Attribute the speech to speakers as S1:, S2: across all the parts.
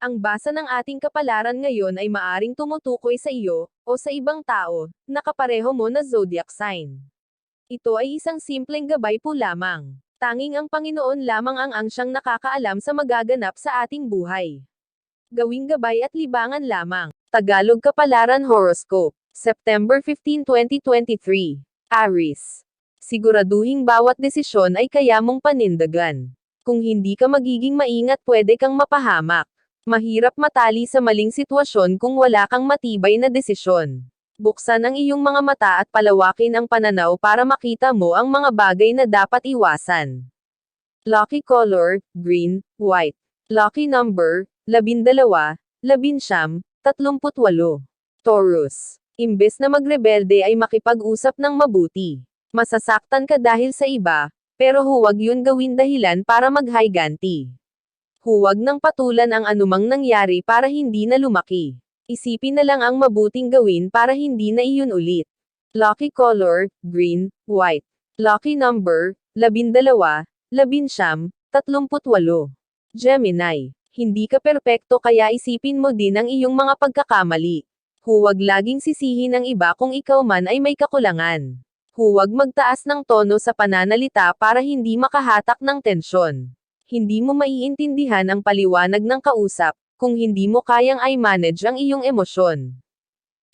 S1: Ang basa ng ating kapalaran ngayon ay maaring tumutukoy sa iyo, o sa ibang tao, na kapareho mo na zodiac sign. Ito ay isang simpleng gabay po lamang. Tanging ang Panginoon lamang ang siyang nakakaalam sa magaganap sa ating buhay. Gawing gabay at libangan lamang. Tagalog Kapalaran Horoscope, September 15, 2023. Aries. Siguraduhing bawat desisyon ay kaya mong panindagan. Kung hindi ka magiging maingat pwede kang mapahamak. Mahirap matali sa maling sitwasyon kung wala kang matibay na desisyon. Buksan ang iyong mga mata at palawakin ang pananaw para makita mo ang mga bagay na dapat iwasan. Lucky color, green, white. Lucky number, 12, 19, 38. Taurus. Imbes na magrebelde ay makipag-usap ng mabuti. Masasaktan ka dahil sa iba, pero huwag yun gawin dahilan para maghiganti. Huwag nang patulan ang anumang nangyari para hindi na lumaki. Isipin na lang ang mabuting gawin para hindi na iyon ulit. Lucky color, green, white. Lucky number, 12, 19, 38. Gemini. Hindi ka perpekto kaya isipin mo din ang iyong mga pagkakamali. Huwag laging sisihin ang iba kung ikaw man ay may kakulangan. Huwag magtaas ng tono sa pananalita para hindi makahatak ng tensyon. Hindi mo maiintindihan ang paliwanag ng kausap, kung hindi mo kayang i-manage ang iyong emosyon.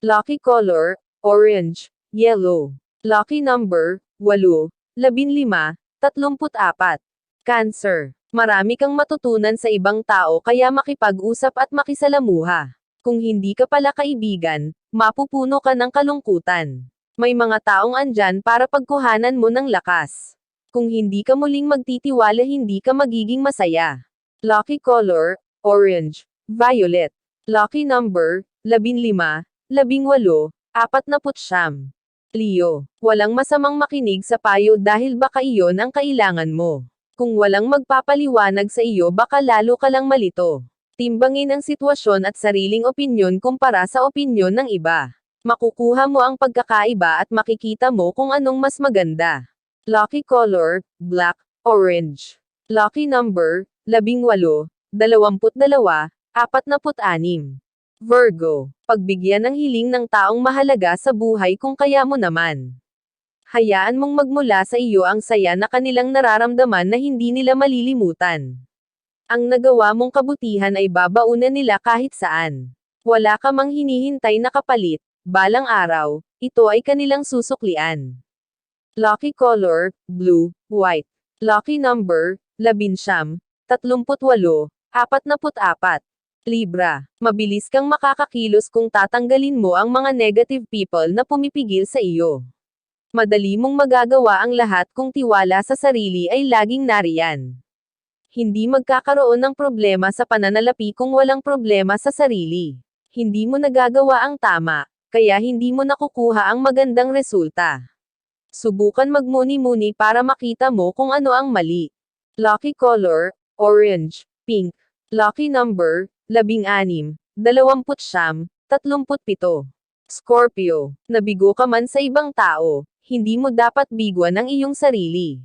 S1: Lucky color, orange, yellow. Lucky number, 8, 15, 34. Cancer. Marami kang matutunan sa ibang tao kaya makipag-usap at makisalamuha. Kung hindi ka pala kaibigan, mapupuno ka ng kalungkutan. May mga taong andyan para pagkuhanan mo ng lakas. Kung hindi ka muling magtitiwala hindi ka magiging masaya. Lucky color, orange, violet. Lucky number, 15, 18, 49. Leo. Walang masamang makinig sa payo dahil baka iyon ang kailangan mo. Kung walang magpapaliwanag sa iyo baka lalo ka lang malito. Timbangin ang sitwasyon at sariling opinyon kumpara sa opinyon ng iba. Makukuha mo ang pagkakaiba at makikita mo kung anong mas maganda. Lucky color, black, orange. Lucky number, 18, 22, 46. Virgo. Pagbigyan ng hiling ng taong mahalaga sa buhay kung kaya mo naman. Hayaan mong magmula sa iyo ang saya na kanilang nararamdaman na hindi nila malilimutan. Ang nagawa mong kabutihan ay babaunan nila kahit saan. Wala ka mang hinihintay na kapalit, balang araw, ito ay kanilang susuklian. Lucky color, blue, white. Lucky number, 11, 38, 44. Libra. Mabilis kang makakakilos kung tatanggalin mo ang mga negative people na pumipigil sa iyo. Madali mong magagawa ang lahat kung tiwala sa sarili ay laging nariyan. Hindi magkakaroon ng problema sa pananalapi kung walang problema sa sarili. Hindi mo nagagawa ang tama, kaya hindi mo nakukuha ang magandang resulta. Subukan magmuni-muni para makita mo kung ano ang mali. Lucky color, orange, pink. Lucky number, 16, 29, 37. Scorpio. Nabigo ka man sa ibang tao, hindi mo dapat biguan ang iyong sarili.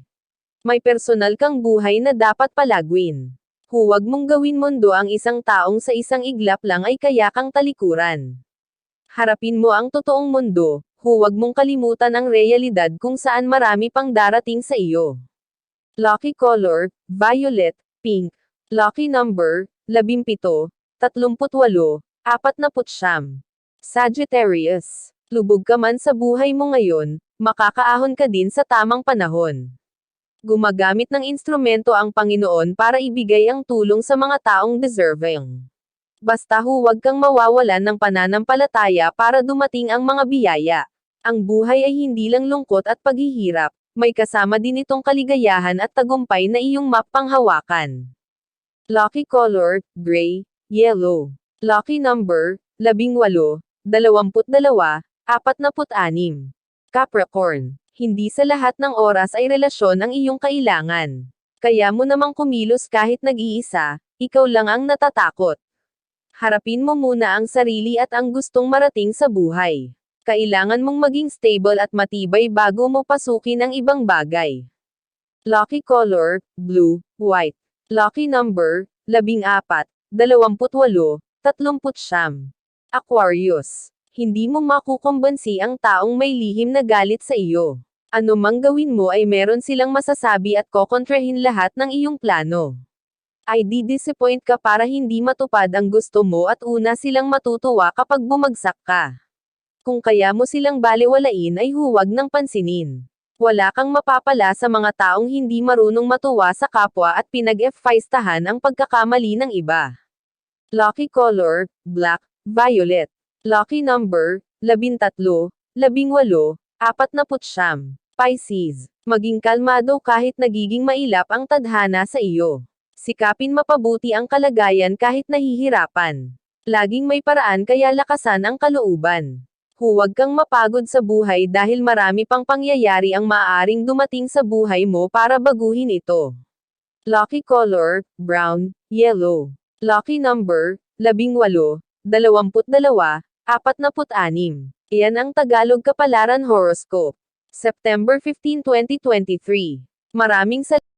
S1: May personal kang buhay na dapat palagwin. Huwag mong gawin mundo ang isang taong sa isang iglap lang ay kaya kang talikuran. Harapin mo ang totoong mundo, huwag mong kalimutan ang realidad kung saan marami pang darating sa iyo. Lucky color, violet, pink. Lucky number, 17, 38, 49. Sagittarius. Lubog ka man sa buhay mo ngayon, makakaahon ka din sa tamang panahon. Gumagamit ng instrumento ang Panginoon para ibigay ang tulong sa mga taong deserving. Basta huwag kang mawawalan ng pananampalataya para dumating ang mga biyaya. Ang buhay ay hindi lang lungkot at paghihirap, may kasama din itong kaligayahan at tagumpay na iyong mapanghawakan. Lucky color, gray, yellow. Lucky number, 18, 22, 46. Capricorn. Hindi sa lahat ng oras ay relasyon ang iyong kailangan. Kaya mo namang kumilos kahit nag-iisa, ikaw lang ang natatakot. Harapin mo muna ang sarili at ang gustong marating sa buhay. Kailangan mong maging stable at matibay bago mo pasukin ang ibang bagay. Lucky color, blue, white. Lucky number, 14, 29. Aquarius. Hindi mo makukumbansi ang taong may lihim na galit sa iyo. Ano mang gawin mo ay meron silang masasabi at kokontrahin lahat ng iyong plano. Ay di-disappoint ka para hindi matupad ang gusto mo at una silang matutuwa kapag bumagsak ka. Kung kaya mo silang balewalain ay huwag nang pansinin. Wala kang mapapala sa mga taong hindi marunong matuwa sa kapwa at pinag-feistahan ang pagkakamali ng iba. Lucky color, black, violet. Lucky number, 13, 18, 49. Pisces. Maging kalmado kahit nagiging mailap ang tadhana sa iyo. Sikapin mapabuti ang kalagayan kahit nahihirapan. Laging may paraan kaya lakasan ang kalooban. Huwag kang mapagod sa buhay dahil marami pang pangyayari ang maaaring dumating sa buhay mo para baguhin ito. Lucky color, brown, yellow. Lucky number, 18, 22, 46. Iyan ang Tagalog Kapalaran Horoscope. September 15, 2023. Maraming salamat.